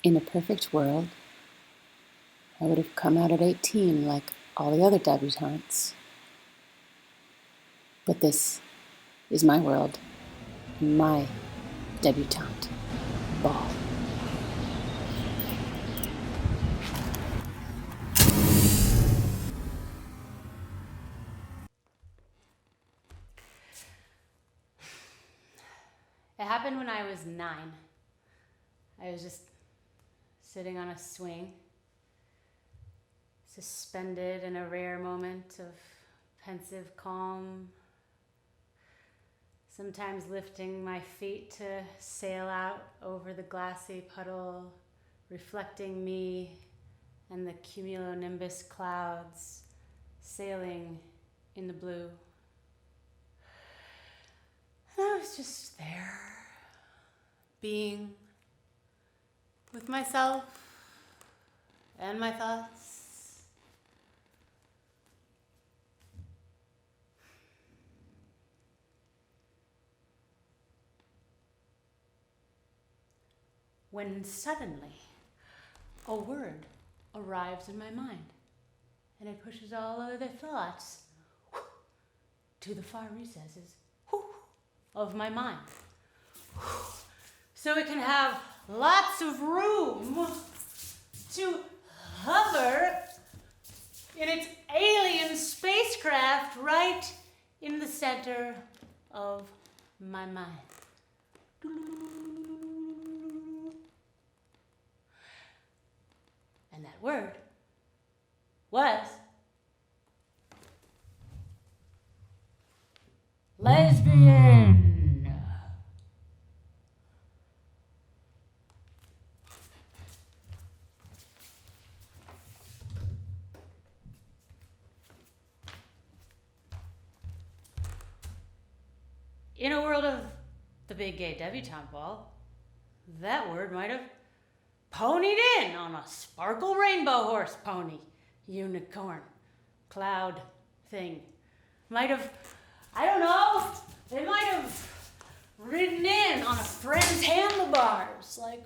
In a perfect world, I would have come out at 18 like all the other debutantes. But this is my world, my debutante ball. It happened when I was 9. I was just sitting on a swing, suspended in a rare moment of pensive calm, sometimes lifting my feet to sail out over the glassy puddle, reflecting me and the cumulonimbus clouds sailing in the blue. And I was just there, being with myself and my thoughts. When suddenly a word arrives in my mind, and it pushes all other thoughts to the far recesses of my mind, so it can have lots of room to hover in its alien spacecraft right in the center of my mind. And that word was lesbian. In a world of the Big Gay Debutante Ball, that word might have ponied in on a sparkle rainbow horse pony, unicorn, cloud thing. Might have, I don't know, they might have ridden in on a friend's handlebars, like,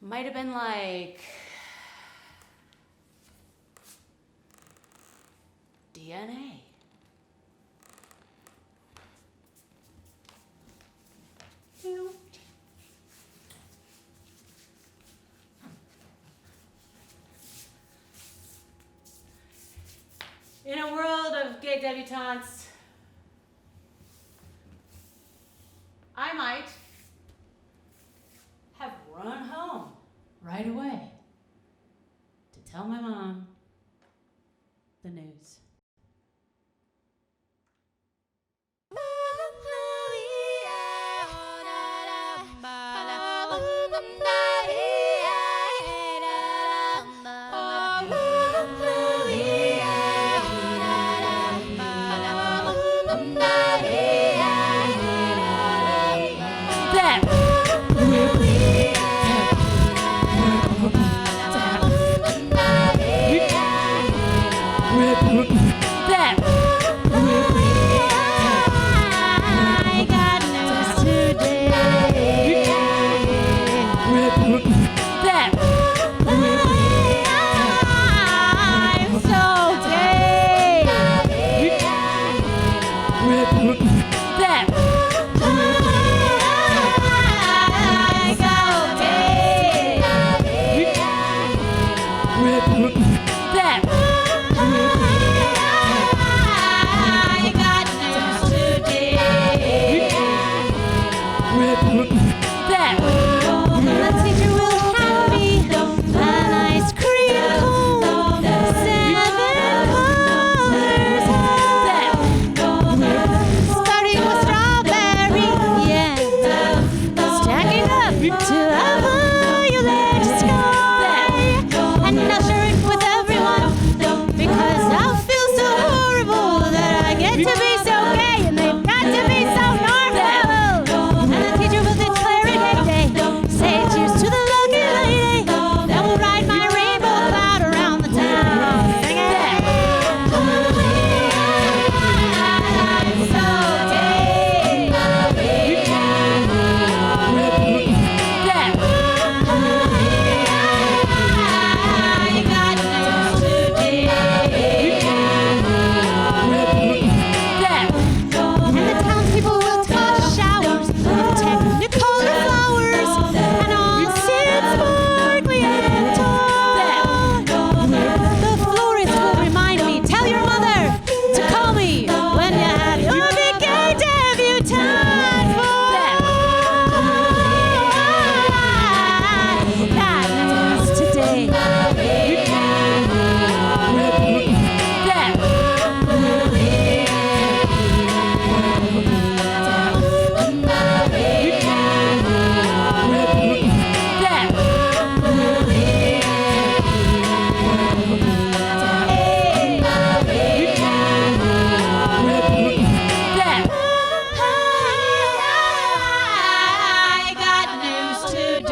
might have been like DNA. In a world of gay debutantes, I might have run home right away to tell my mom the news.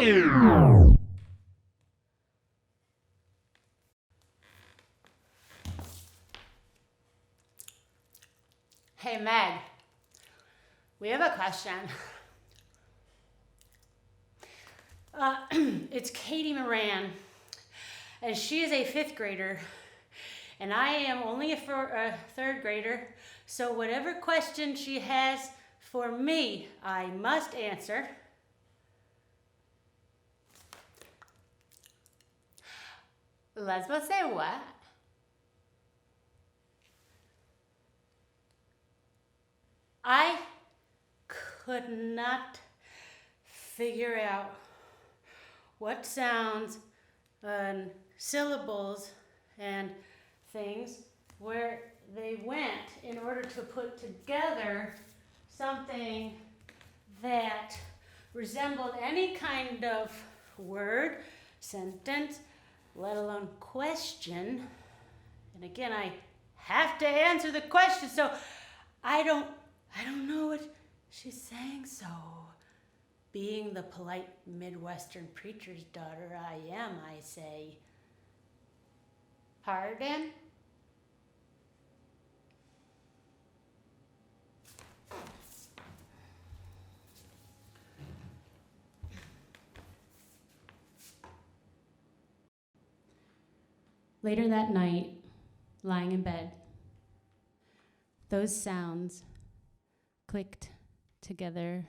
Hey, Meg, we have a question. It's Katie Moran, and she is a 5th grader, and I am only a 3rd grader, so whatever question she has for me, I must answer. Lesbo, say what? I could not figure out what sounds and syllables and things where they went in order to put together something that resembled any kind of word, sentence, let alone question. And again, I have to answer the question, so I don't know what she's saying, so being the polite Midwestern preacher's daughter I am, I say, pardon? Later that night, lying in bed, those sounds clicked together.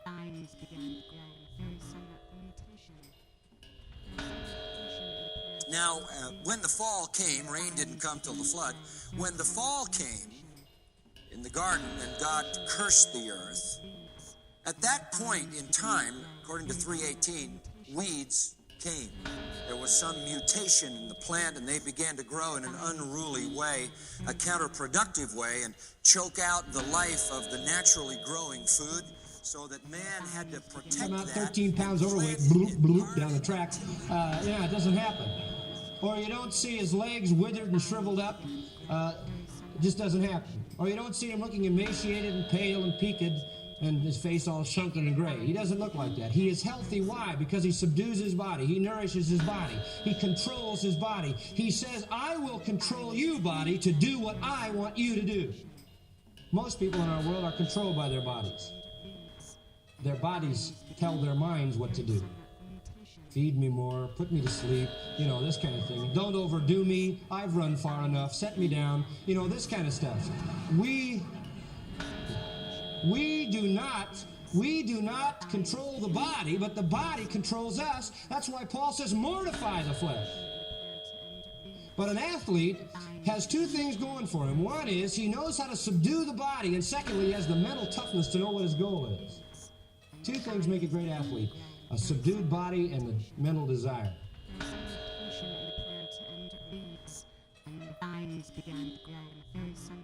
Vines began to grow. There is some mutation. Now, when the fall came, rain didn't come till the flood. When the fall came in the garden and God cursed the earth, at that point in time, according to 3:18, weeds came. There was some mutation in the plant, and they began to grow in an unruly way, a counterproductive way, and choke out the life of the naturally growing food, so that man had to protect about that. 13 pounds overweight, bloop, bloop, down the tracks. Yeah, it doesn't happen. Or you don't see his legs withered and shriveled up. It just doesn't happen. Or you don't see him looking emaciated and pale and peaked and his face all sunken and gray. He doesn't look like that. He is healthy. Why? Because he subdues his body. He nourishes his body. He controls his body. He says, I will control you, body, to do what I want you to do. Most people in our world are controlled by their bodies. Their bodies tell their minds what to do. Feed me more, put me to sleep, this kind of thing. Don't overdo me, I've run far enough, set me down, this kind of stuff. We do not control the body, but the body controls us. That's why Paul says, mortify the flesh. But an athlete has two things going for him. One is he knows how to subdue the body, and secondly, he has the mental toughness to know what his goal is. Two things make a great athlete: a subdued body and the mental desire. Vines began to grow. There is some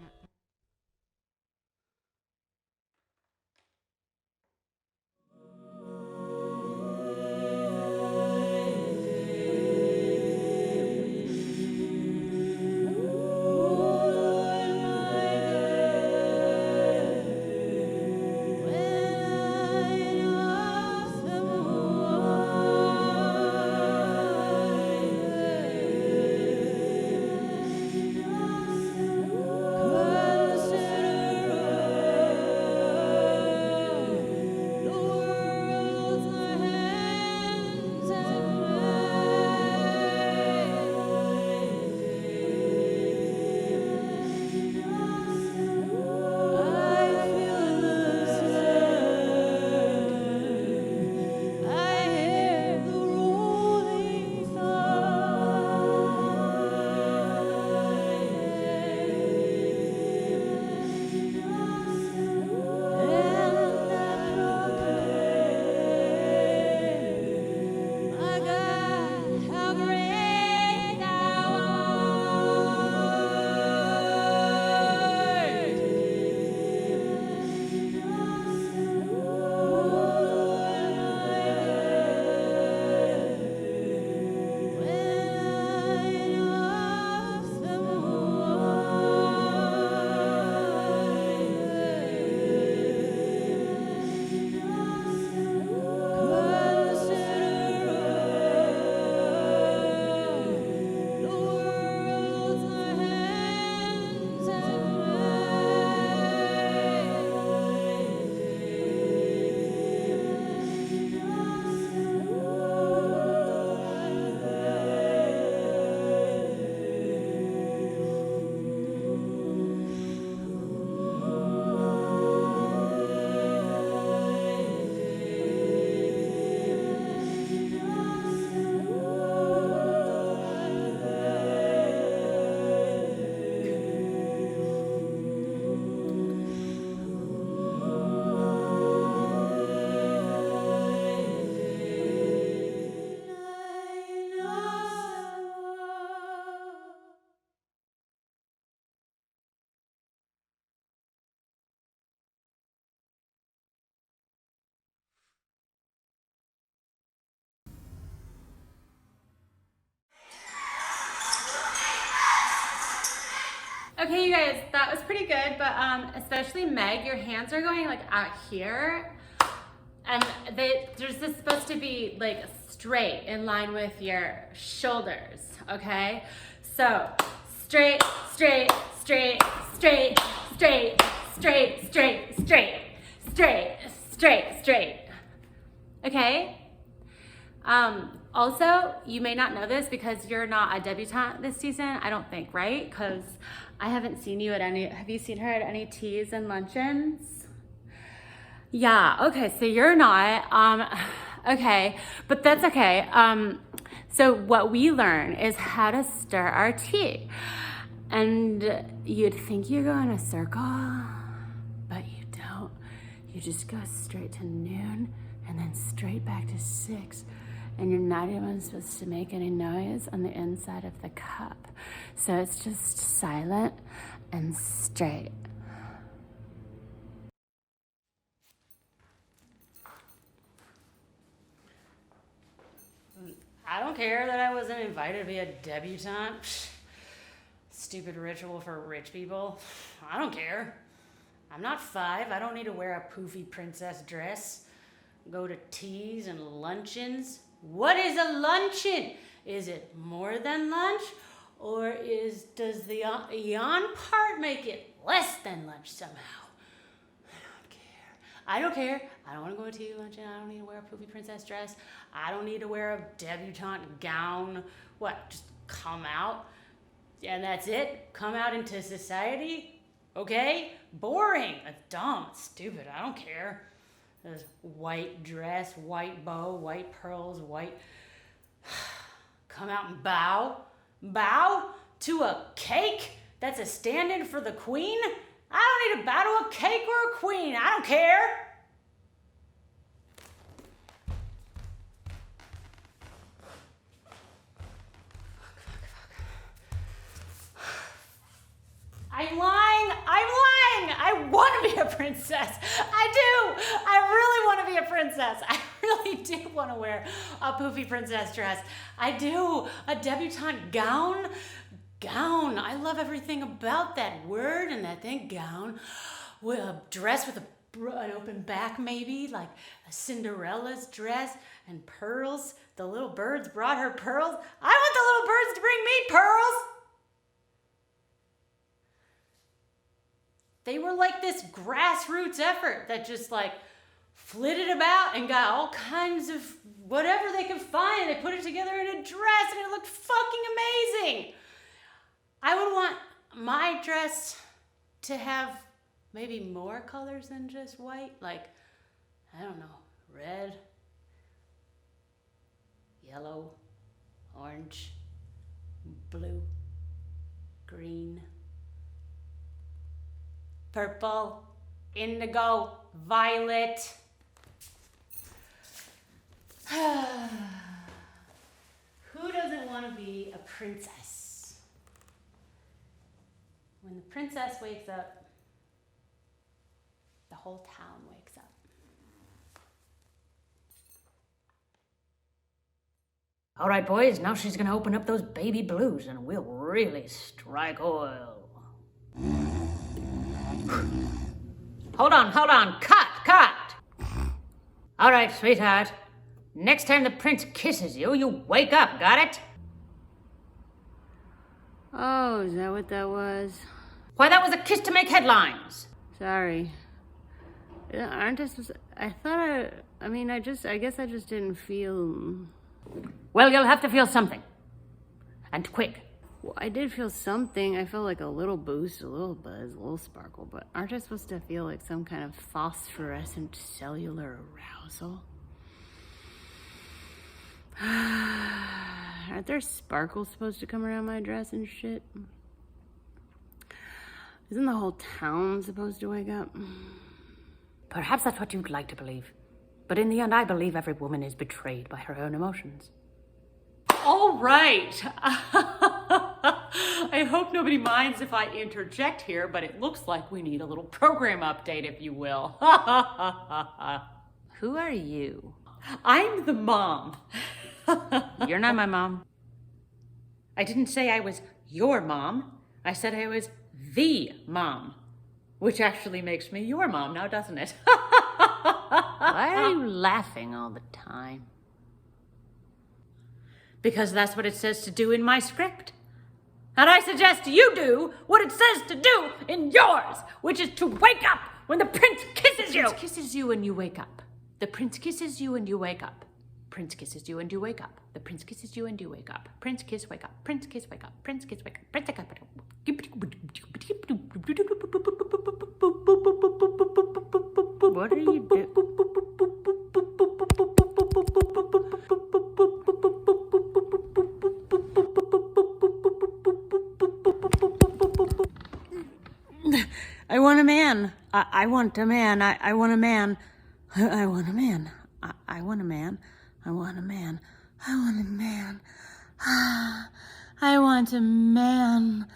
Okay, you guys, that was pretty good, but especially Meg, your hands are going like out here, and there's this supposed to be like straight in line with your shoulders, okay? So straight, straight, straight, straight, straight, straight, straight, straight, straight, straight, straight. Okay? Also, you may not know this because you're not a debutante this season, I don't think, right? Because I haven't seen you at any, have you seen her at any teas and luncheons? Yeah, okay, so you're not, okay, but that's okay. So what we learn is how to stir our tea. And you'd think you go in a circle, but you don't. You just go straight to noon and then straight back to 6. And you're not even supposed to make any noise on the inside of the cup. So it's just silent and straight. I don't care that I wasn't invited to be a debutante. Stupid ritual for rich people. I don't care. I'm not 5. I don't need to wear a poofy princess dress. Go to teas and luncheons. What is a luncheon? Is it more than lunch? Or does the yawn part make it less than lunch somehow? I don't care. I don't want to go to tea luncheon. I don't need to wear a poofy princess dress. I don't need to wear a debutante gown. What, just come out? And that's it? Come out into society? Okay? Boring. That's dumb. It's stupid. I don't care. There's white dress, white bow, white pearls, white... Come out and bow? Bow to a cake that's a stand-in for the queen? I don't need to bow to a cake or a queen. I don't care. I'm lying. I want to be a princess. I do. I really want to be a princess. I really do want to wear a poofy princess dress. I do. A debutante gown. Gown. I love everything about that word and that thing, gown. With a dress with an open back, maybe, like a Cinderella's dress, and pearls. The little birds brought her pearls. I want the little birds to bring me pearls. They were like this grassroots effort that just like flitted about and got all kinds of whatever they could find. They put it together in a dress and it looked fucking amazing. I would want my dress to have maybe more colors than just white. Like, I don't know, red, yellow, orange, blue, green, purple, indigo, violet. Who doesn't want to be a princess? When the princess wakes up, the whole town wakes up. All right, boys, now she's gonna open up those baby blues and we'll really strike oil. Hold on, cut! All right, sweetheart. Next time the prince kisses you, you wake up, got it? Oh, is that what that was? Why, that was a kiss to make headlines. Sorry. Aren't I supposed to... I guess I just didn't feel... Well, you'll have to feel something. And quick. Well, I did feel something. I felt like a little boost, a little buzz, a little sparkle. But aren't I supposed to feel like some kind of phosphorescent cellular arousal? Aren't there sparkles supposed to come around my dress and shit? Isn't the whole town supposed to wake up? Perhaps that's what you'd like to believe. But in the end, I believe every woman is betrayed by her own emotions. All right. I hope nobody minds if I interject here, but it looks like we need a little program update, if you will. Who are you? I'm the mom. You're not my mom. I didn't say I was your mom. I said I was the mom, which actually makes me your mom now, doesn't it? Why are you laughing all the time? Because that's what it says to do in my script. And I suggest you do what it says to do in yours, which is to wake up when the prince kisses you. The prince kisses you and you wake up. The prince kisses you and you wake up. Prince kisses you and you wake up. The prince kisses you and you wake up. Prince kiss, wake up. Prince kiss, wake up. Prince kiss, wake up. Prince wake up. What are you doing? I want a man. I want a man. I want a man. I want a man. I want a man. I want a man. I want a man. I want a man.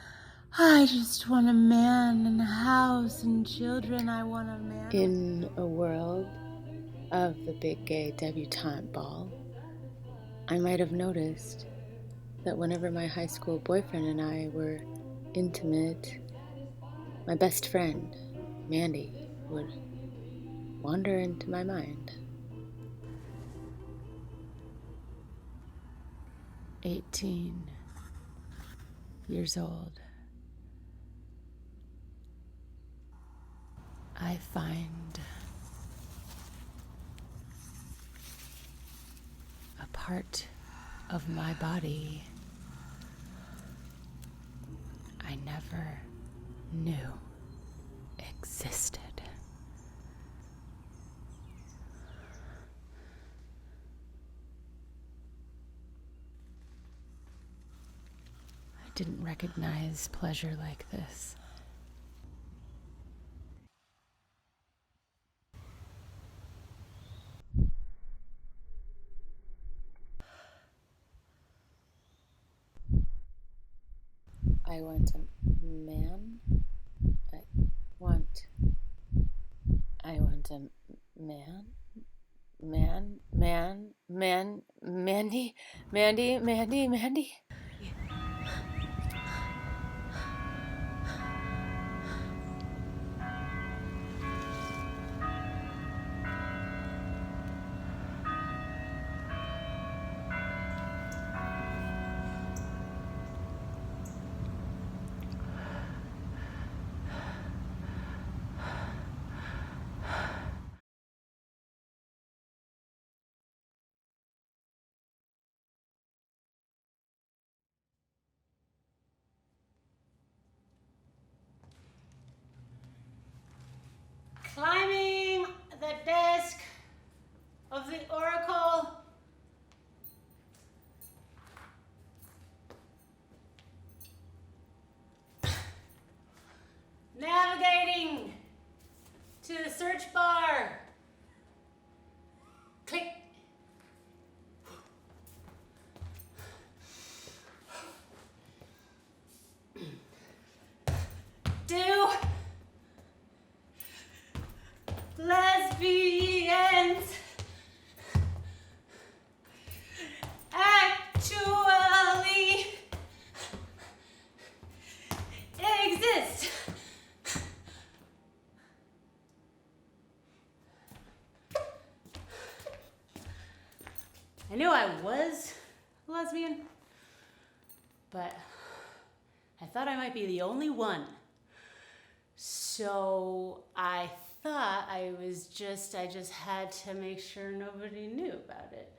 I just want a man and a house and children. I want a man. In a world of the Big Gay Debutante Ball, I might have noticed that whenever my high school boyfriend and I were intimate, my best friend, Mandy, would wander into my mind. 18 years old. I find a part of my body I never knew existed. I didn't recognize pleasure like this. I want a man. I want a man. Mandy. Climbing the desk of the Oracle. Navigating to the search bar. Click. Do lesbians actually exist? I knew I was a lesbian, but I thought I might be the only one. So I thought I just had to make sure nobody knew about it.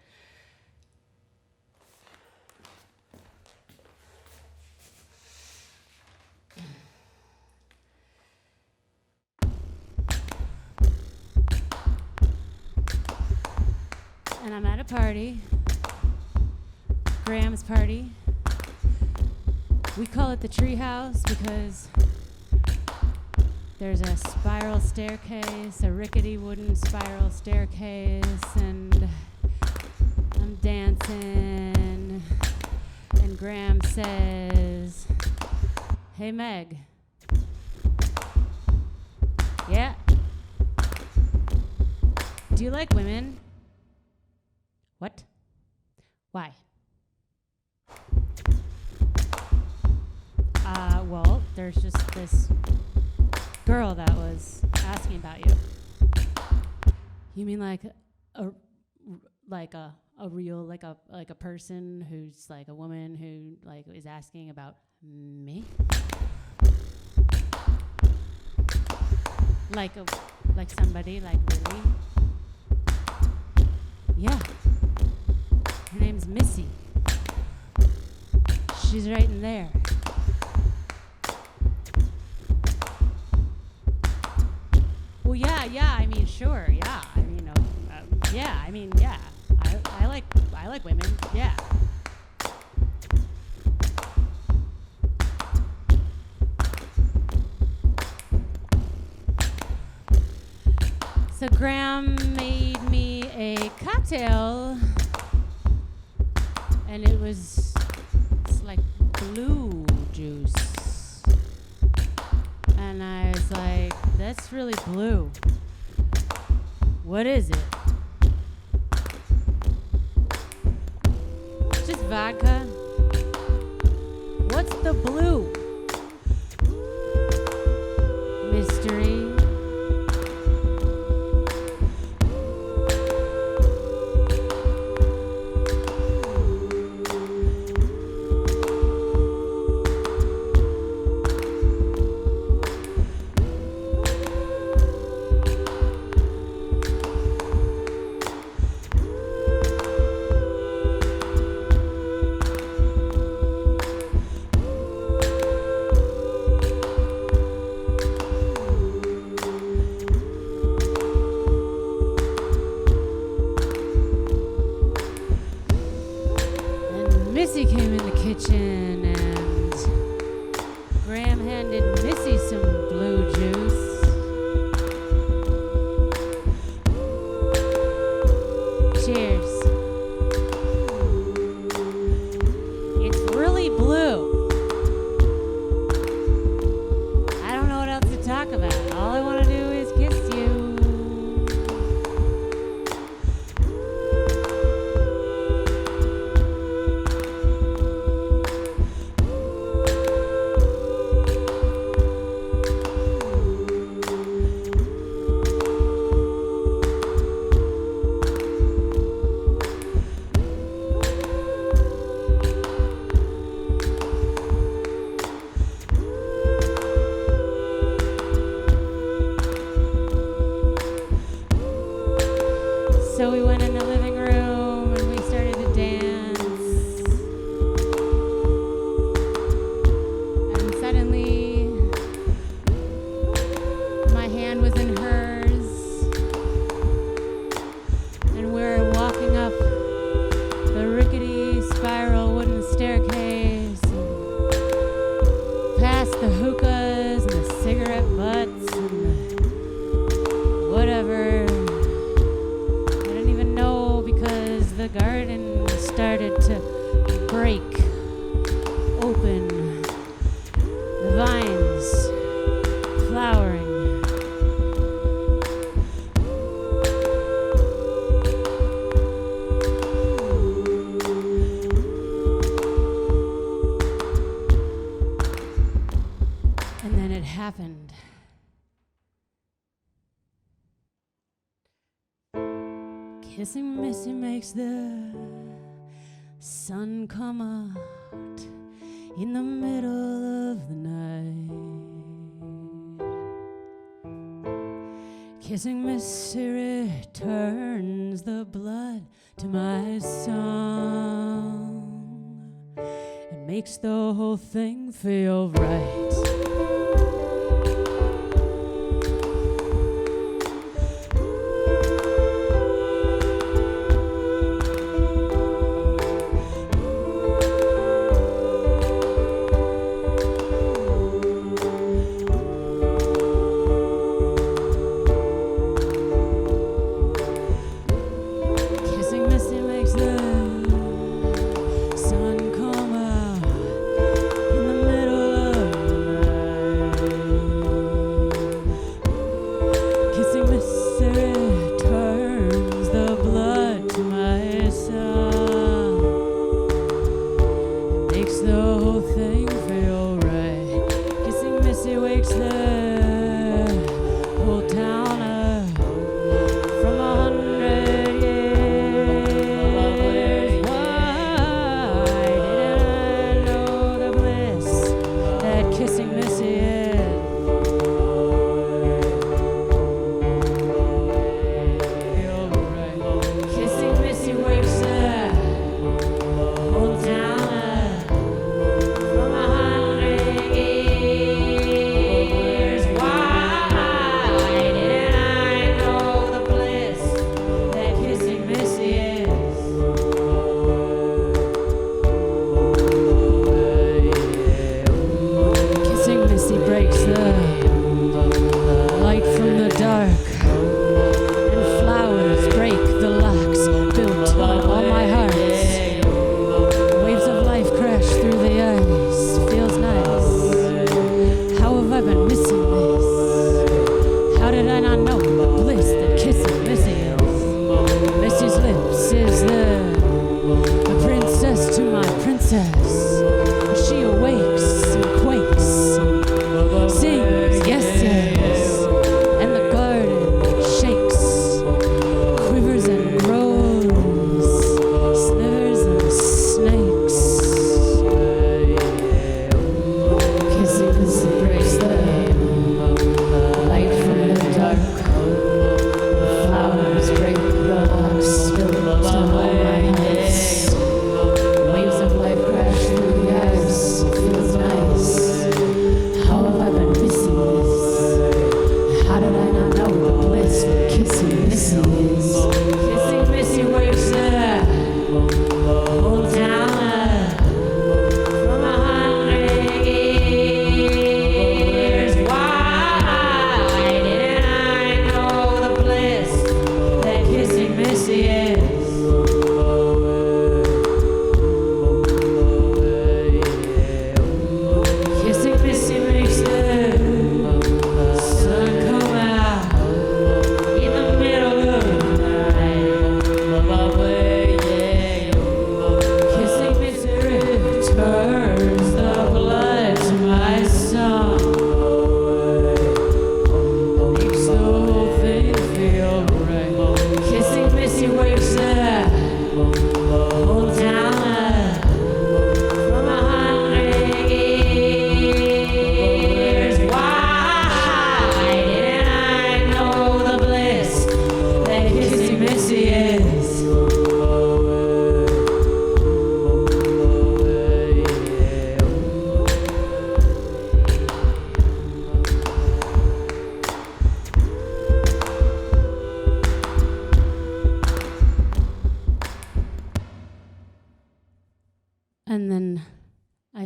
And I'm at a party, Graham's party. We call it the treehouse because there's a spiral staircase, a rickety wooden spiral staircase, and I'm dancing, and Graham says, "Hey Meg." "Yeah." "Do you like women?" "What? Why?" Well, there's just this girl that was asking about you. You mean like a real like a person who's like a woman who like is asking about me? Like somebody like really? Yeah. Her name's Missy. She's right in there. Well, yeah. I mean, sure. Yeah. I mean, yeah. I mean, yeah. I like women. Yeah. So Graham made me a cocktail, and it's like blue juice. And I was like, that's really blue. What is it? It's just vodka. What's the blue? Mystery. Missy came in the kitchen and Graham handed Missy some blue juice. Cheers. It's really blue. I don't know what else to talk about. All I want to do is kiss you. So we went in the living room and we started to dance. And suddenly, my hand was in hers. And we're walking up the rickety spiral wooden staircase and past the hookahs and the cigarette butts and the whatever. The garden started to break open, the vines flowering. And then it happened. Kissing Missy makes the sun come out in the middle of the night. Kissing Missy returns the blood to my song and makes the whole thing feel right. Sun come out in the middle of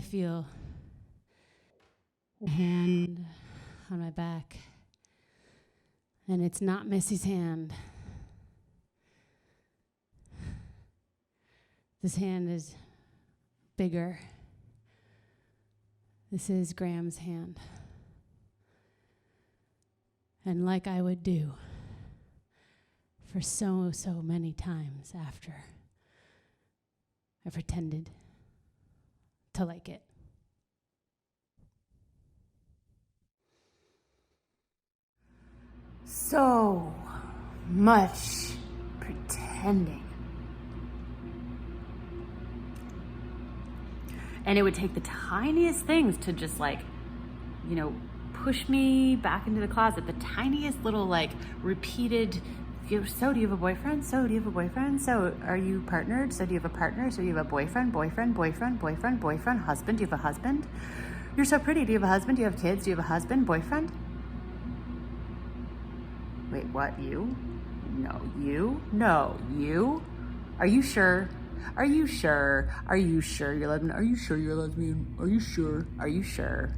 feel a hand on my back. And it's not Missy's hand. This hand is bigger. This is Graham's hand. And like I would do for so many times after, I pretended to like it. So much pretending. And it would take the tiniest things to just like, you know, push me back into the closet. The tiniest little like repeated, so do you have a boyfriend? So do you have a boyfriend? So are you partnered? So do you have a partner? So do you have a boyfriend, husband? Do you have a husband? You're so pretty. Do you have a husband? Do you have kids? Do you have a husband, boyfriend? Wait, what? You? No, you? No, you? Are you sure? Are you sure? Are you sure you're lesbian? Are you sure you're a lesbian? Are you sure? Are you sure?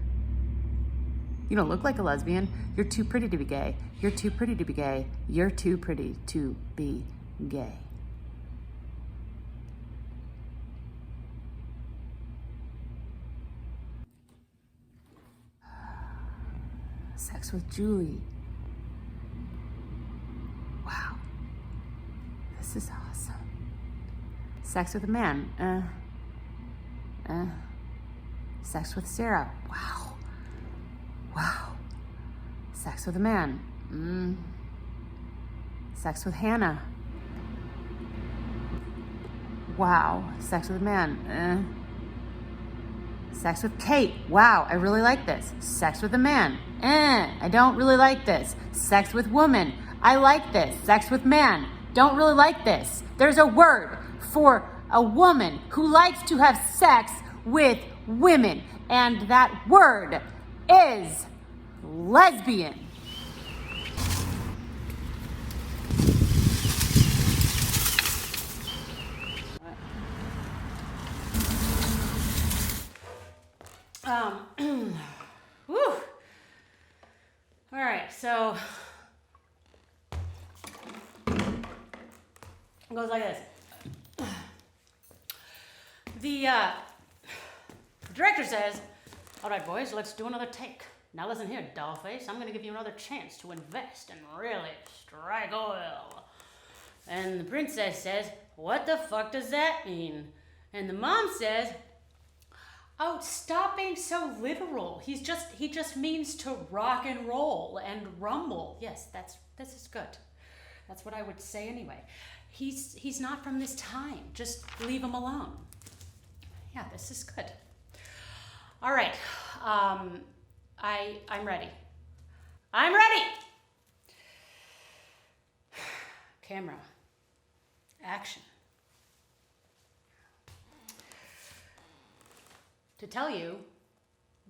You don't look like a lesbian. You're too pretty to be gay. You're too pretty to be gay. You're too pretty to be gay. Sex with Julie. Wow. This is awesome. Sex with a man. Sex with Sarah. Wow. Wow. Sex with a man. Sex with Hannah. Wow. Sex with a man. Sex with Kate. Wow, I really like this. Sex with a man. I don't really like this. Sex with woman. I like this. Sex with man. Don't really like this. There's a word for a woman who likes to have sex with women, and that word is lesbian. Whew. All right, so it goes like this. The director says, all right, boys, let's do another take. Now listen here, dollface, I'm going to give you another chance to invest and really strike oil. And the princess says, what the fuck does that mean? And the mom says, oh, stop being so literal. He just means to rock and roll and rumble. Yes, this is good. That's what I would say anyway. He's not from this time. Just leave him alone. Yeah, this is good. All right. I'm ready. I'm ready. Camera. Action. To tell you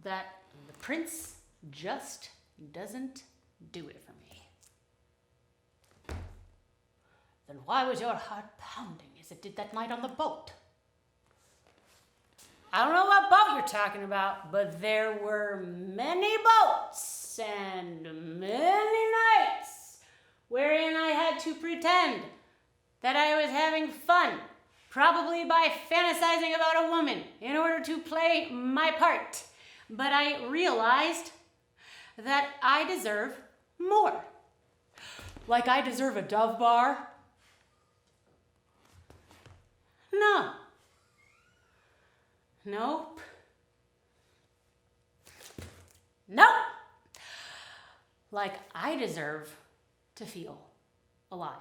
that the prince just doesn't do it for me. Then why was your heart pounding as it did that night on the boat? I don't know what boat you're talking about, but there were many boats and many nights wherein I had to pretend that I was having fun, probably by fantasizing about a woman in order to play my part. But I realized that I deserve more. Like I deserve a Dove bar? No. Nope. Nope. Like I deserve to feel alive.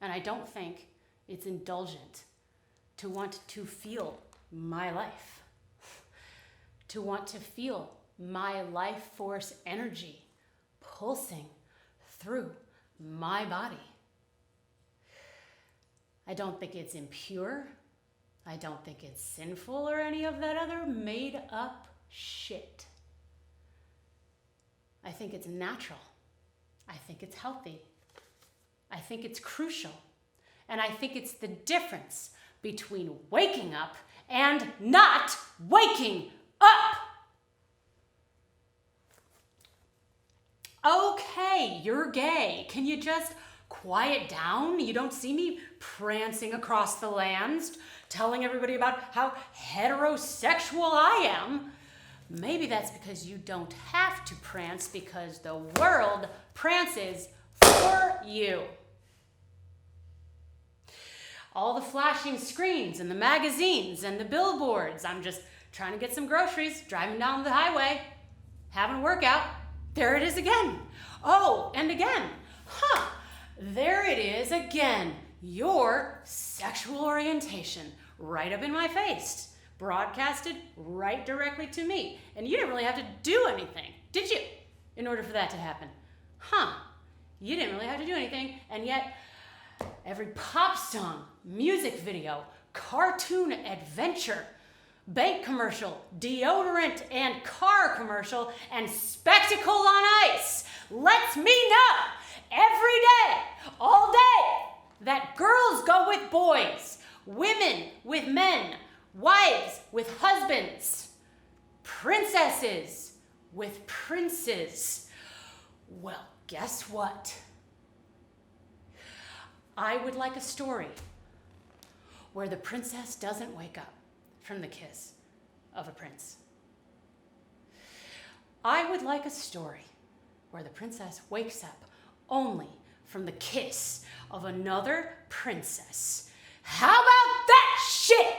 And I don't think it's indulgent to want to feel my life, to want to feel my life force energy pulsing through my body. I don't think it's impure. I don't think it's sinful or any of that other made up shit. I think it's natural. I think it's healthy. I think it's crucial. And I think it's the difference between waking up and not waking up. Okay, you're gay. Can you just quiet down? You don't see me prancing across the lands, telling everybody about how heterosexual I am. Maybe that's because you don't have to prance because the world prances for you. All the flashing screens and the magazines and the billboards. I'm just trying to get some groceries, driving down the highway, having a workout. There it is again. Oh, and again. There it is again. Your sexual orientation right up in my face. Broadcasted right directly to me. And you didn't really have to do anything, did you? In order for that to happen. You didn't really have to do anything, and yet every pop song, music video, cartoon adventure, bank commercial, deodorant and car commercial, and spectacle on ice lets me know every day, all day, that girls go with boys, women with men, wives with husbands, princesses with princes. Well, guess what? I would like a story where the princess doesn't wake up from the kiss of a prince. I would like a story where the princess wakes up only from the kiss of another princess. How about that shit?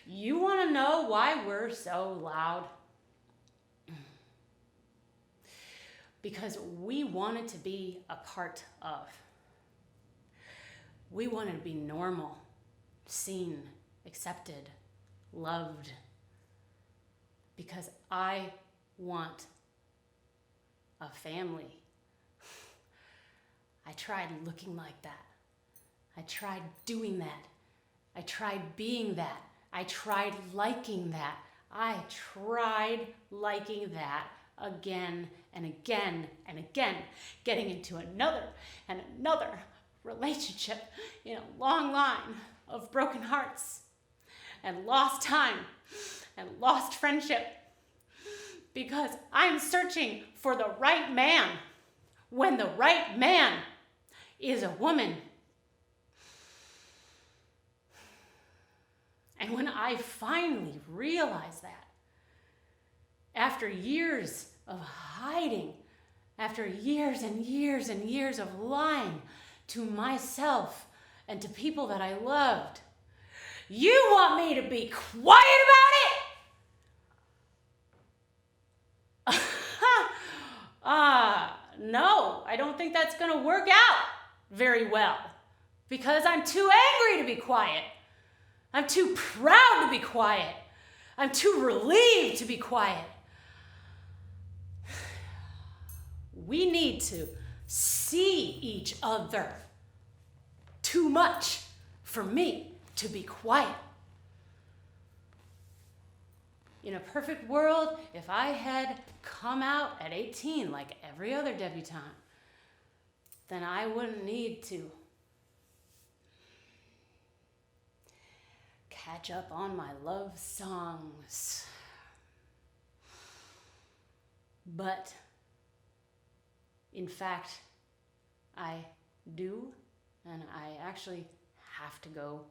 You want to know why we're so loud? Because we wanted to be a part of. We wanted to be normal, seen, accepted, loved. Because I want a family. I tried looking like that. I tried doing that. I tried being that. I tried liking that. I tried liking that again and again and again, getting into another and another relationship in a long line of broken hearts and lost time and lost friendship because I'm searching for the right man when the right man is a woman. And when I finally realized that, after years of hiding, after years and years and years of lying to myself and to people that I loved, you want me to be quiet about it? No, I don't think that's going to work out very well because I'm too angry to be quiet. I'm too proud to be quiet. I'm too relieved to be quiet. We need to see each other too much for me to be quiet. In a perfect world, if I had come out at 18 like every other debutante, then I wouldn't need to catch up on my love songs. But in fact, I do, and I actually have to go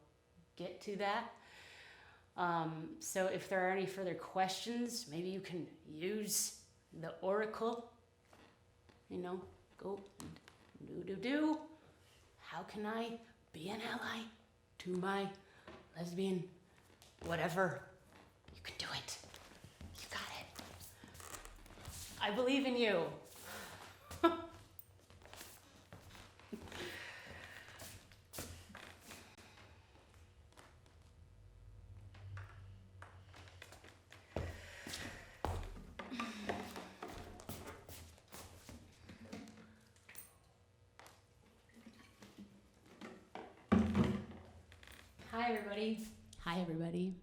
get to that. So if there are any further questions, maybe you can use the oracle, go do. How can I be an ally to my lesbian whatever? You can do it. You got it. I believe in you. Hi, everybody. Hi, everybody.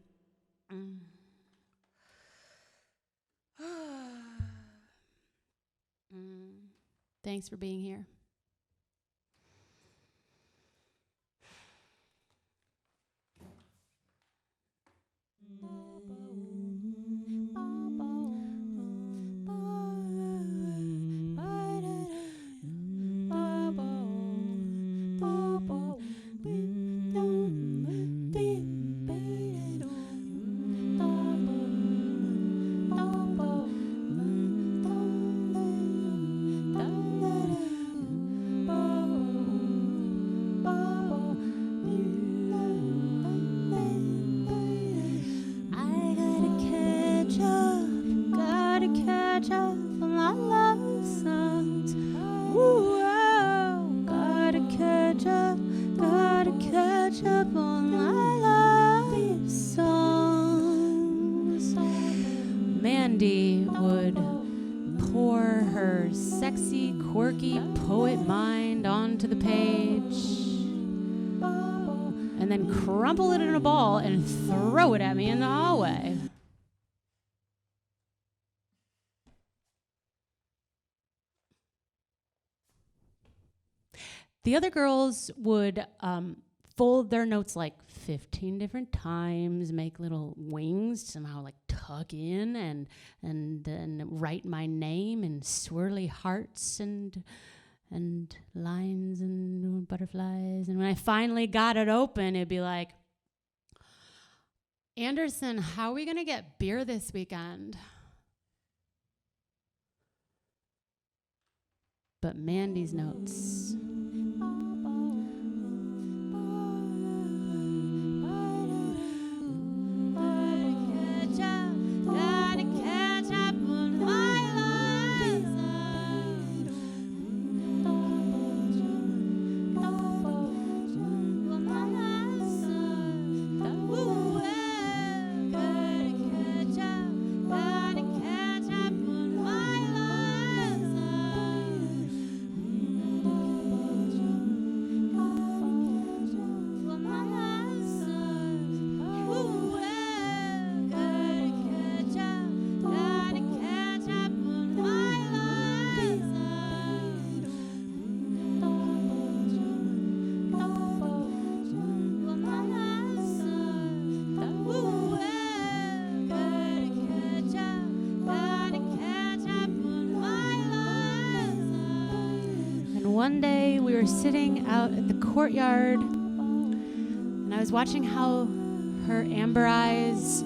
Thanks for being here. Mandy would pour her sexy, quirky poet mind onto the page and then crumple it in a ball and throw it at me in the hallway. The other girls would fold their notes like 15 different times, make little wings, somehow like tuck in, and then write my name in swirly hearts and lines and butterflies. And when I finally got it open, it'd be like, Anderson, how are we gonna get beer this weekend? But Mandy's notes. One day we were sitting out at the courtyard and I was watching how her amber eyes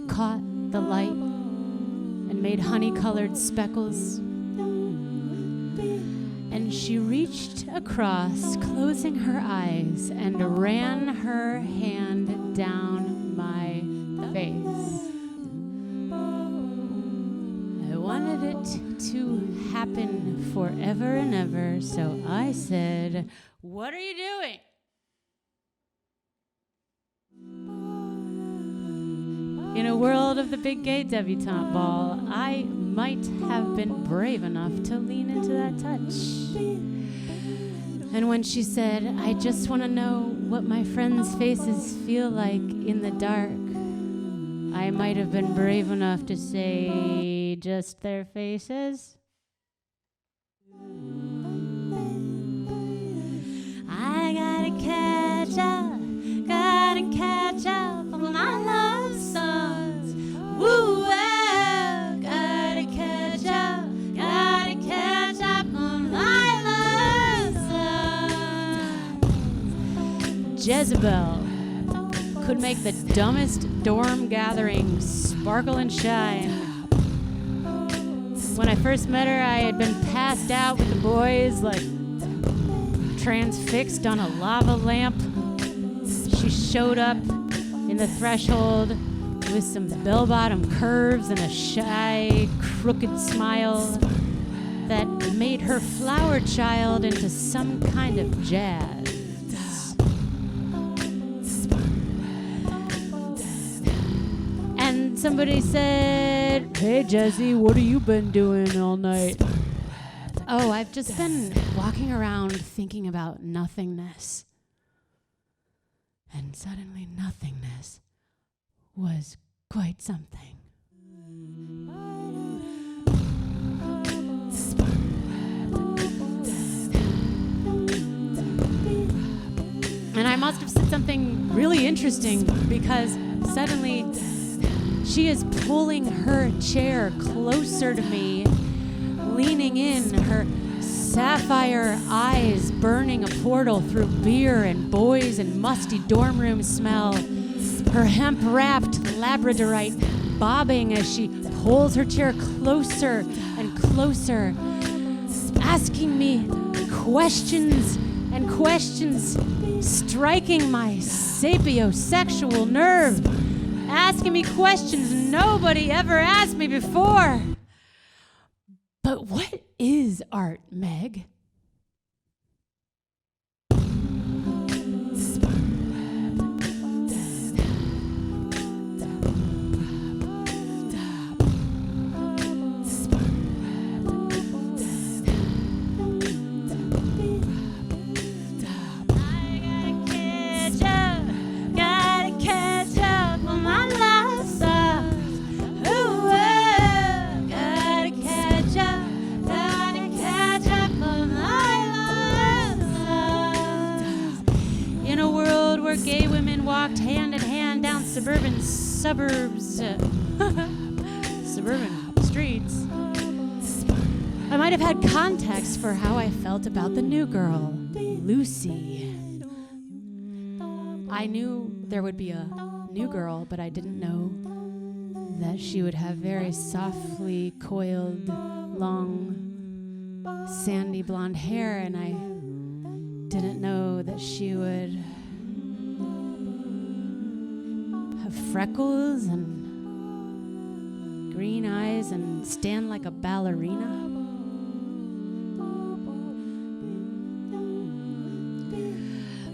caught the light and made honey-colored speckles. And she reached across, closing her eyes, and ran her hand down my face. I wanted it to happen forever and ever, so I said, "What are you doing?" In a world of the Big Gay Debutante Ball, I might have been brave enough to lean into that touch. And when she said, "I just want to know what my friends' faces feel like in the dark," I might have been brave enough to say, "Just their faces." I gotta catch up on my love songs. Woo, well, gotta catch up on my love songs. Jezebel could make the dumbest dorm gathering sparkle and shine. When I first met her, I had been passed out with the boys, like transfixed on a lava lamp. She showed up in the threshold with some bell-bottom curves and a shy, crooked smile that made her flower child into some kind of jazz. And somebody said, "Hey Jesse, what have you been doing all night?" "Oh, I've just been walking around thinking about nothingness." And suddenly nothingness was quite something. And I must have said something really interesting because suddenly she is pulling her chair closer to me, leaning in, her sapphire eyes burning a portal through beer and boys and musty dorm room smell, her hemp-wrapped labradorite bobbing as she pulls her chair closer and closer, asking me questions and questions, striking my sapiosexual nerve, asking me questions nobody ever asked me before. But what is art, Meg? suburbs, suburban streets, I might have had context for how I felt about the new girl, Lucy. I knew there would be a new girl, but I didn't know that she would have very softly coiled, long, sandy blonde hair, and I didn't know that she would have freckles and green eyes and stand like a ballerina.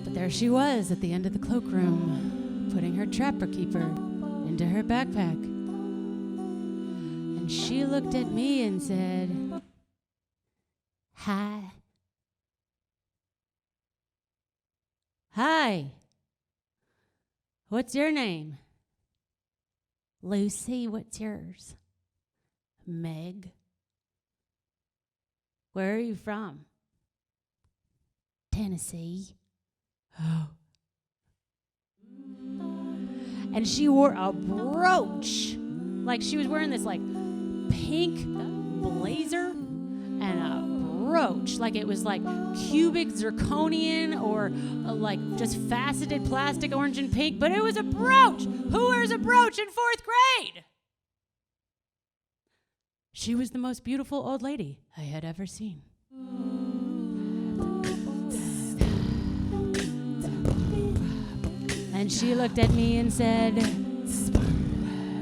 But there she was at the end of the cloakroom, putting her trapper keeper into her backpack. And she looked at me and said, "Hi." "Hi. What's your name?" "Lucy, what's yours?" "Meg." "Where are you from?" "Tennessee." "Oh." And she wore a brooch. Like she was wearing this like pink blazer and a brooch. Like it was like cubic zirconian or like just faceted plastic orange and pink, but it was a brooch. Who wears a brooch in 4th grade? She was the most beautiful old lady I had ever seen. And she looked at me and said,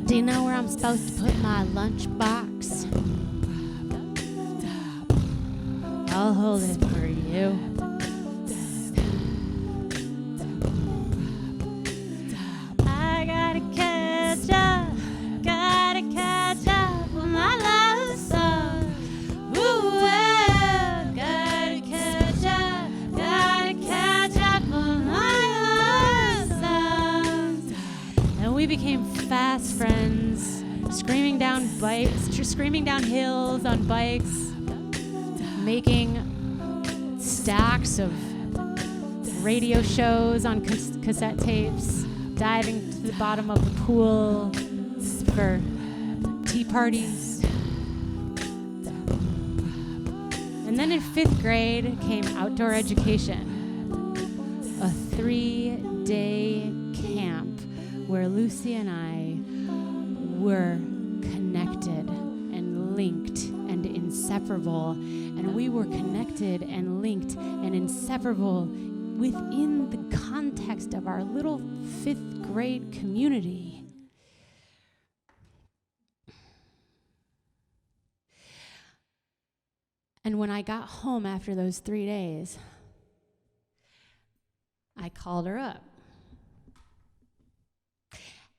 "Do you know where I'm supposed to put my lunchbox?" "I'll hold it for you." "I gotta catch up with my love song. Ooh, well, gotta catch up with my love song." And we became fast friends, screaming down hills on bikes, making stacks of radio shows on cassette tapes, diving to the bottom of the pool for tea parties. And then in 5th grade came outdoor education, a 3-day camp where Lucy and I were connected and linked and inseparable. And we were connected and linked and inseparable within the context of our little 5th grade community. And when I got home after those 3 days, I called her up.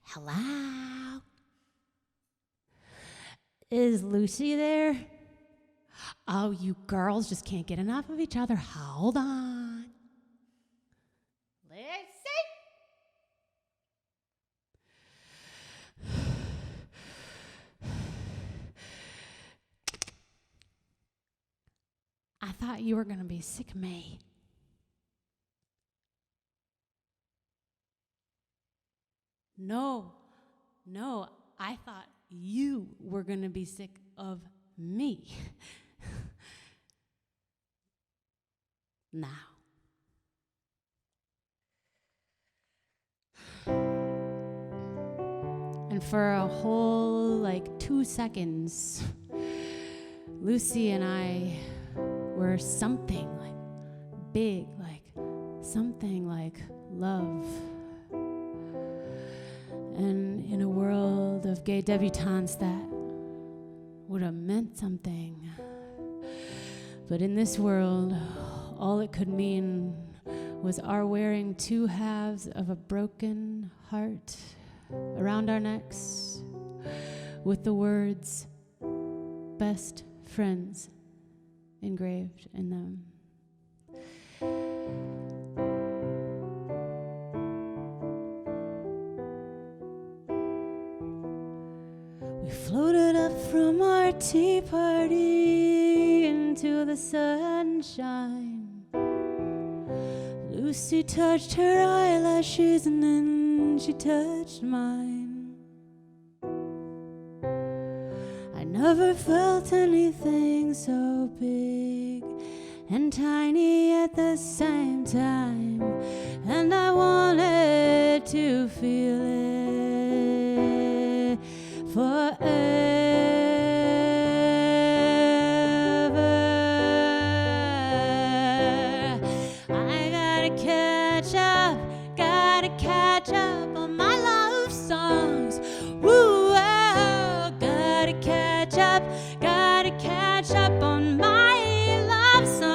"Hello? Is Lucy there?" "Oh, you girls just can't get enough of each other. Hold on." "Lucy?" "I thought you were going to be sick of me." No, I thought you were going to be sick of me." Now. And for a whole 2 seconds, Lucy and I were something big, something like love. And in a world of gay debutantes, that would have meant something. But in this world, all it could mean was our wearing 2 halves of a broken heart around our necks with the words "best friends" engraved in them. We floated up from our tea party into the sunshine. Lucy touched her eyelashes and then she touched mine. never felt anything so big and tiny at the same time, and I wanted to feel it forever. I gotta catch up on my love songs. Woo, oh, gotta catch up on my love songs.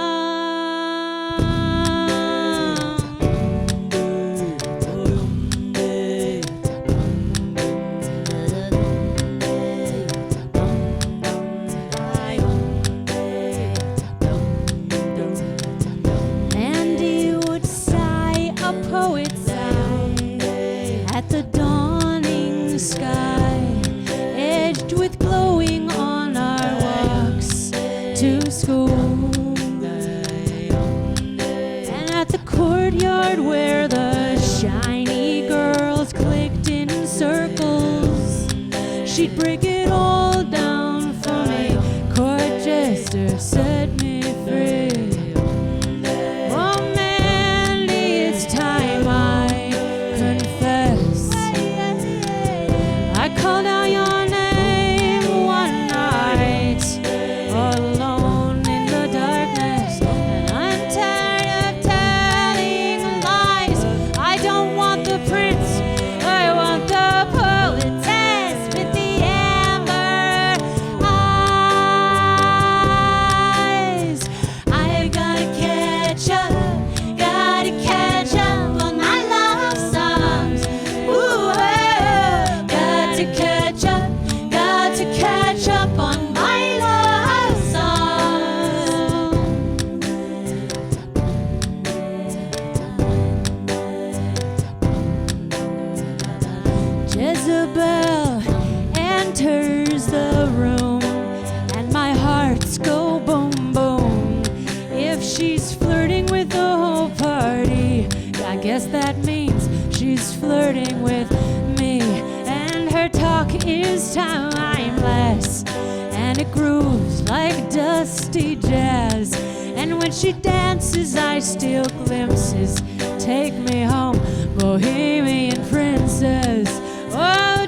Andy would sigh, a poet sigh, at the dawning sky, edged with glowing on our walks to school, and at the courtyard where the shiny girls clicked in circles, she'd break it all down for me. Court jester set me free. Oh, Mandy, it's time I confess. I called out your name one night, alone in the darkness, and I'm tired of telling lies. I don't want the prince, I want the poetess with the amber eyes. I've gotta catch up on my love songs. Ooh, oh, got to catch up on my love songs. Jezebel enters the room, and my hearts go boom boom. If she's flirting with the whole party, I guess that means she's flirting with me. And her talk is timeless, and it grooves like dusty jazz. And when she dances, I steal glimpses. Take me home, Bohemian princess. Oh,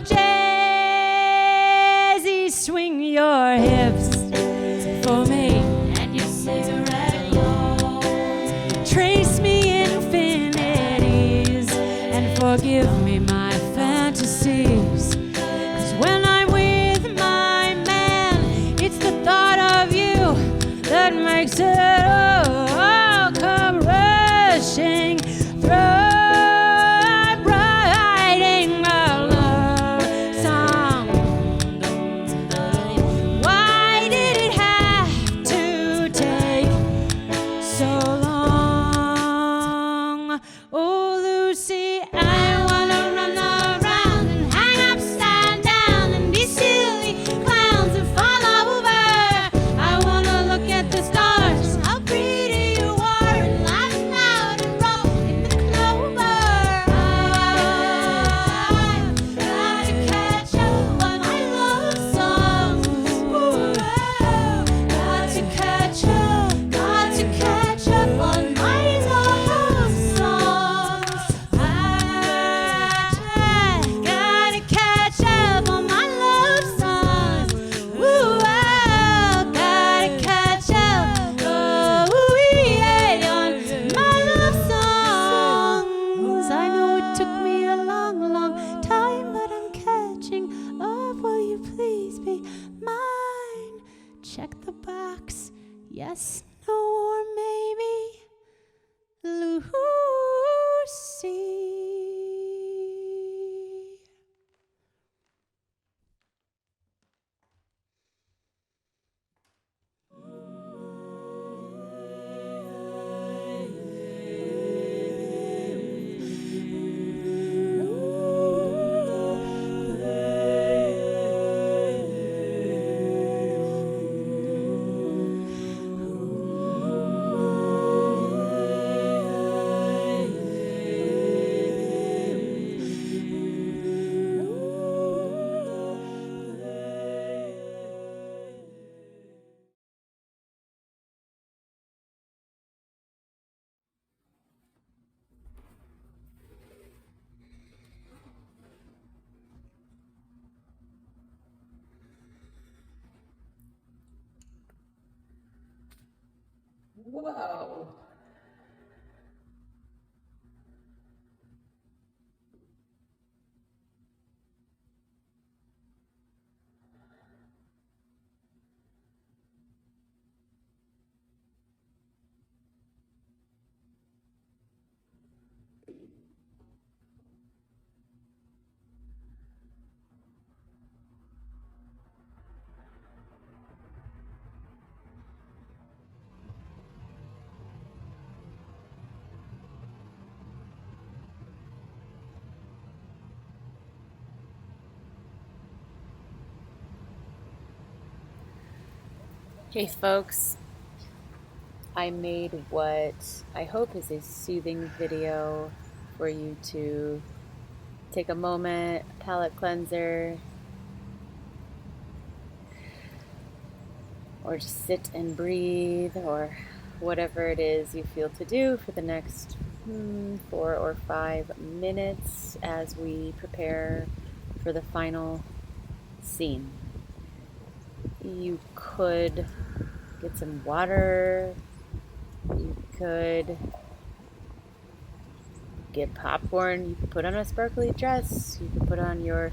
Jazzy, swing your hips for me, and your cigarette glow. Trace me infinities and forgive me my fantasies. 'Cause when I'm with my man, it's the thought of you that makes it all come rushing through. I'm writing a love song. Why did it have to take so long? Oh, Lucy, I wanna run around and hang upside down and be silly clowns and fall over. I wanna look at the stars, how pretty you are, and laugh loud and roll in the clover. I've gotta catch up on my love songs. Ooh, got to catch up on my love songs. I gotta catch up on my love songs. Ooh, gotta catch up, yeah, on my love songs. I know it took me a long, long time, but I'm catching up. Will you please be mine? Check the box. Yes, no, or maybe Lucy. Whoa. Hey folks, I made what I hope is a soothing video for you to take a moment, palate cleanser, or just sit and breathe, or whatever it is you feel to do for the next 4 or 5 minutes as we prepare for the final scene. You could get some water, you could get popcorn, you could put on a sparkly dress, you could put on your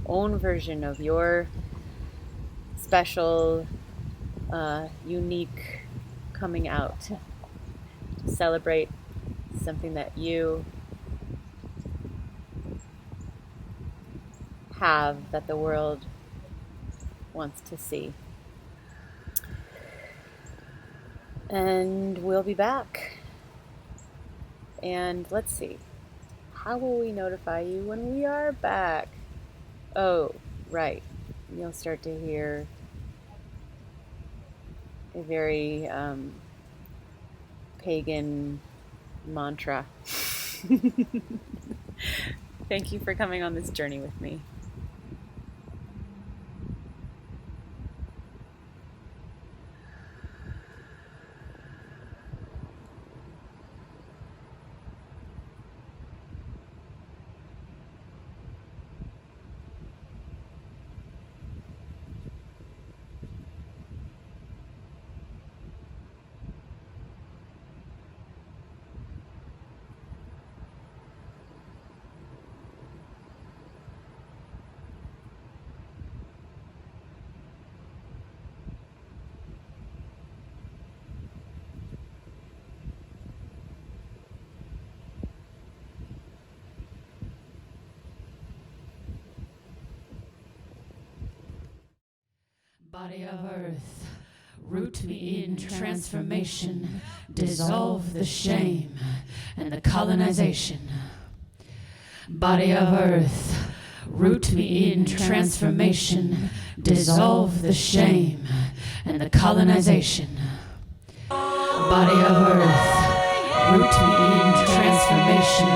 own version of your special, unique coming out to celebrate something that you have that the world wants to see. And we'll be back. And let's see. How will we notify you when we are back? Oh, right. You'll start to hear a very pagan mantra. Thank you for coming on this journey with me. Body of earth, root me in transformation, dissolve the shame and the colonization. Body of earth, root me in transformation, dissolve the shame and the colonization. Body of earth, root me in transformation,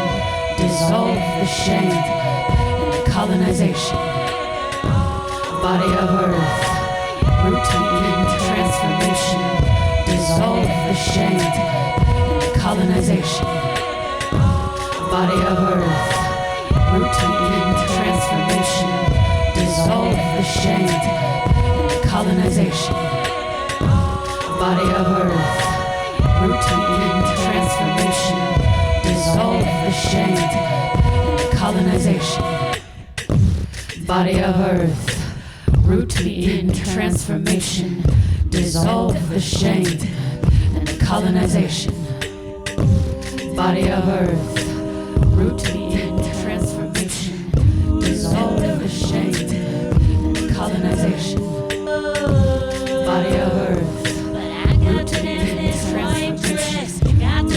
dissolve the shame and the colonization. Body of earth, root me in transformation, dissolve the shame and the colonization. Body of earth, root me in transformation, dissolve the shame and the colonization. Body of earth, root me in transformation, dissolve the shame and the colonization. Body of earth, root me in transformation, dissolve the shame and the colonization. Body of earth, root me in transformation, dissolve the shame and the colonization. Body of earth, root me in transformation, dissolve the shame and the colonization. Body of earth, root me in transformation,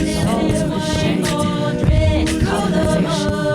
dissolve the shame and the colonization.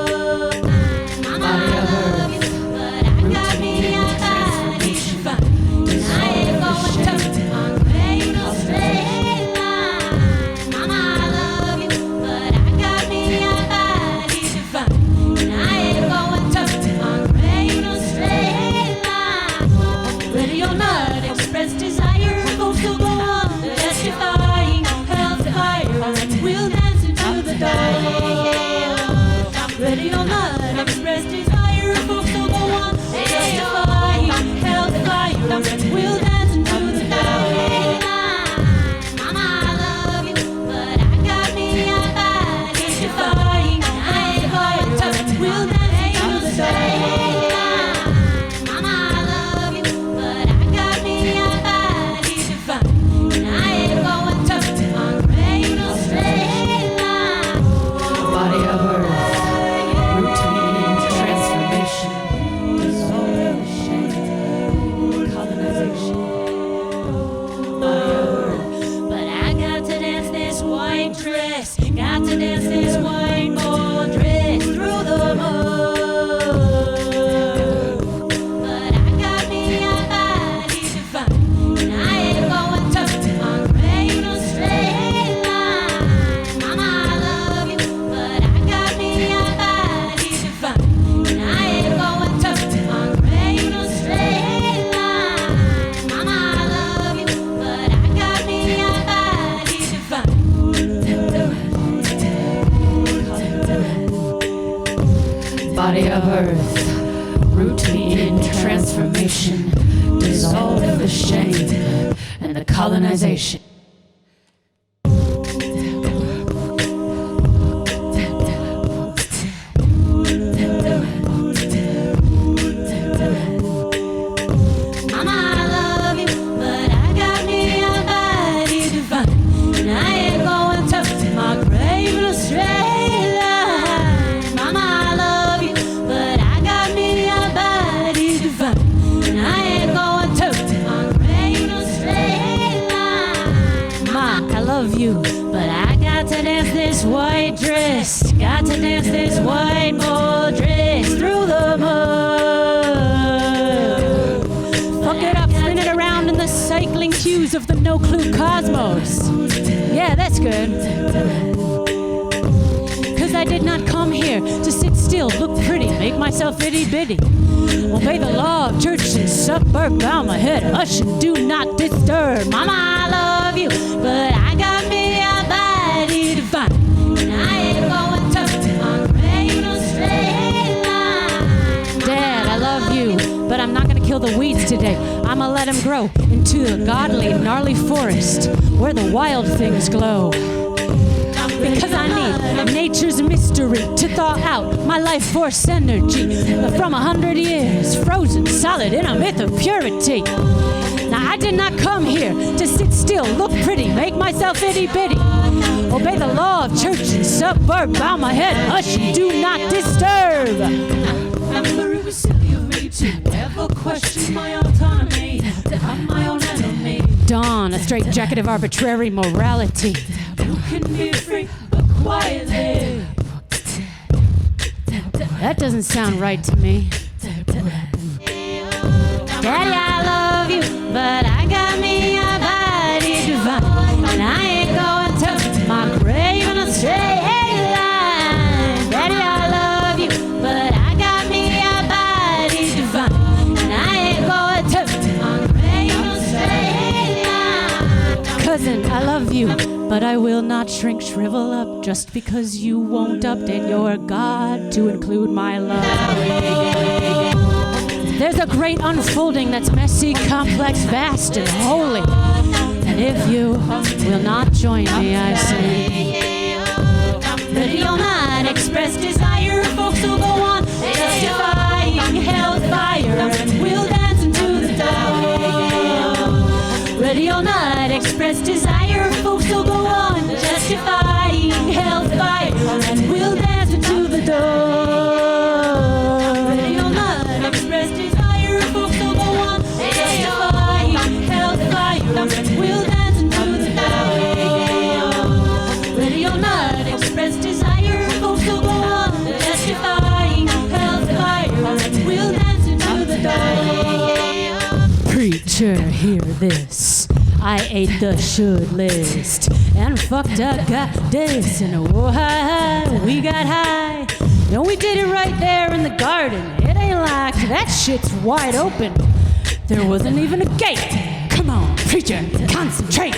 nation, dissolve the shame and the colonization. White dress, got to dance this white ball dress through the mud. Fuck it up, spin it around in the cycling cues of the no clue cosmos. Yeah, that's good. Cause I did not come here to sit still, look pretty, make myself itty bitty. Obey the law of church and suburb, bow my head, hush and do not disturb. Mama, I love you, but I got me a body to find. Dad, I love you, but I'm not gonna kill the weeds today. I'ma let them grow into a godly, gnarly forest where the wild things glow. Because I need nature's mystery to thaw out my life force energy from 100 years, frozen solid in a myth of purity. Now I did not come here to sit still, look pretty, make myself itty bitty. Obey the law of church and suburb, bow my head, hush and do not disturb. Remember it was silly of me to ever question my autonomy, that I'm my own enemy. Dawn, a straitjacket of arbitrary morality. You can be free, but quietly. That doesn't sound right to me. Daddy, I love you, but I got me a body divine, and I ain't going to my grave in a straight line. Daddy, I love you, but I got me a body divine, and I ain't going to my grave in a straight line. Cousin, I love you, but I will not shrink, shrivel up just because you won't update your God to include my love. There's a great unfolding that's messy, complex, vast, and holy. And if you will not join me, I say, ready or not, express desire, folks will go on, justifying hellfire, and we'll dance into the dark. Ready or not, express desire, folks will go on, justifying hellfire, and we'll dance into the dark. Ready or not, express desire, folks will go on, justifying hellfire, and we'll dance into the dark. Ready or not, express desire, folks will go on, justifying hellfire, and we'll dance into the dark. Preacher, hear this. I ate the should list and fucked a goddess, and oh hi, we got high. No, we did it right there in the garden. It ain't like that shit's wide open. There wasn't even a gate. Come on, preacher, concentrate.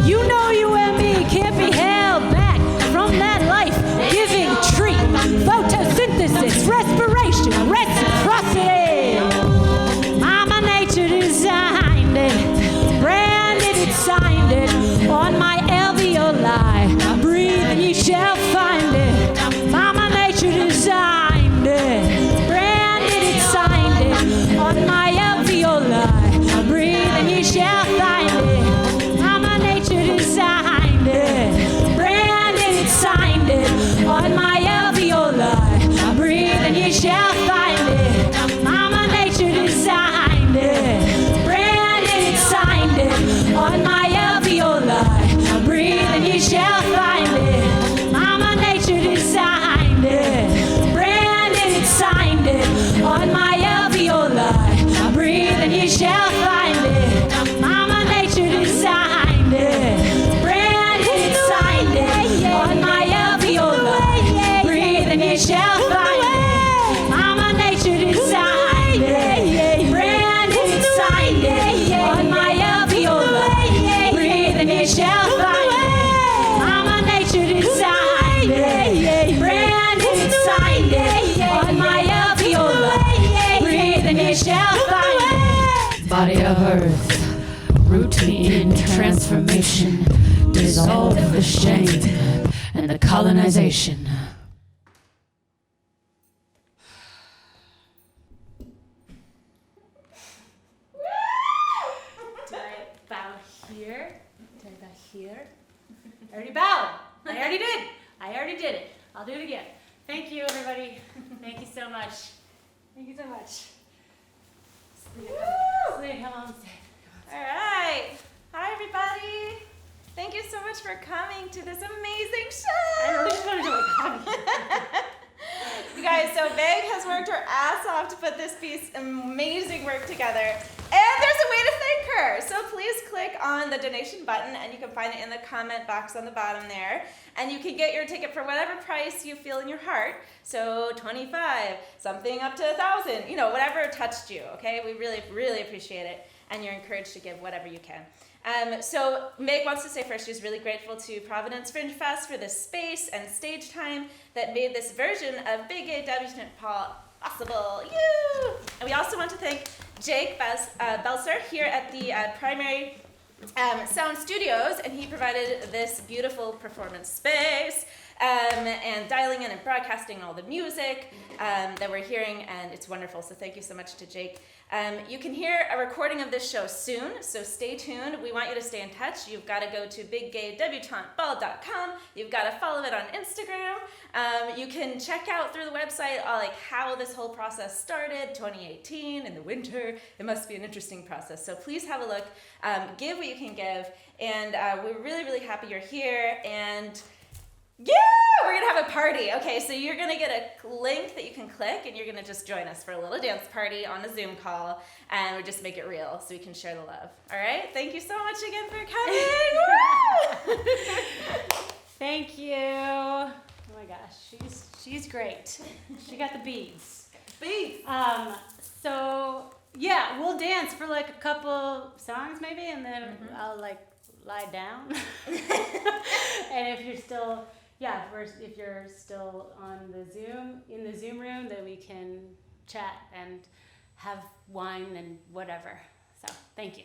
You know you and me can't be held back from that life-giving treat. Photosynthesis, respiration, reciprocity. Mama nature designed it, branded it, signed it on my alveoli. Breathe and ye shall find it. Mama nature designed it, branded it, signed it on my alveoli. Breathe and ye shall find it. Designed it, branded it, signed it on my alveoli. Breathe and you shall find it. Mama nature designed it, branded it, signed it on my alveoli. it shall find me. Mama Nature designed it. Brandon signed it on my alveola. Breathe and it shall find me. Body of earth, root me in transformation. Dissolve the shame and the colonization. Did I bow here? Did I bow here? I already bowed. I already did it. I'll do it again. Thank you, everybody. Thank you so much. Thank you so much. Selena, come on stage. All right. Hi, everybody. Thank you so much for coming to this amazing show. I really just wanted to hug. You guys, so Meg has worked her ass off to put this piece amazing work together. And there's a way to thank her. So please click on the donation button and you can find it in the comment box on the bottom there. And you can get your ticket for whatever price you feel in your heart. So 25, something up to 1,000, you know, whatever touched you, okay? We really, really appreciate it. And you're encouraged to give whatever you can. So Meg wants to say first she's really grateful to Providence Fringe Fest for this space and stage time that made this version of Big Gay Debutante Ball possible. You! And we also want to thank Jake Belser here at the Primary Sound Studios, and he provided this beautiful performance space and dialing in and broadcasting all the music that we're hearing, and it's wonderful. So thank you so much to Jake. You can hear a recording of this show soon, so stay tuned. We want you to stay in touch. You've got to go to BigGayDebutanteBall.com. You've got to follow it on Instagram. You can check out through the website like how this whole process started, 2018 in the winter. It must be an interesting process. So please have a look. Give what you can give, and we're really, really happy you're here. And yeah, we're gonna have a party. Okay, so you're gonna get a link that you can click and you're gonna just join us for a little dance party on a Zoom call, and we just make it real so we can share the love. All right, thank you so much again for coming. Thank you. Oh my gosh, she's great. She got the beads. Beads. So yeah, we'll dance for like a couple songs maybe, and then I'll like lie down. And if you're still if you're still on in the Zoom room, then we can chat and have wine and whatever. So thank you.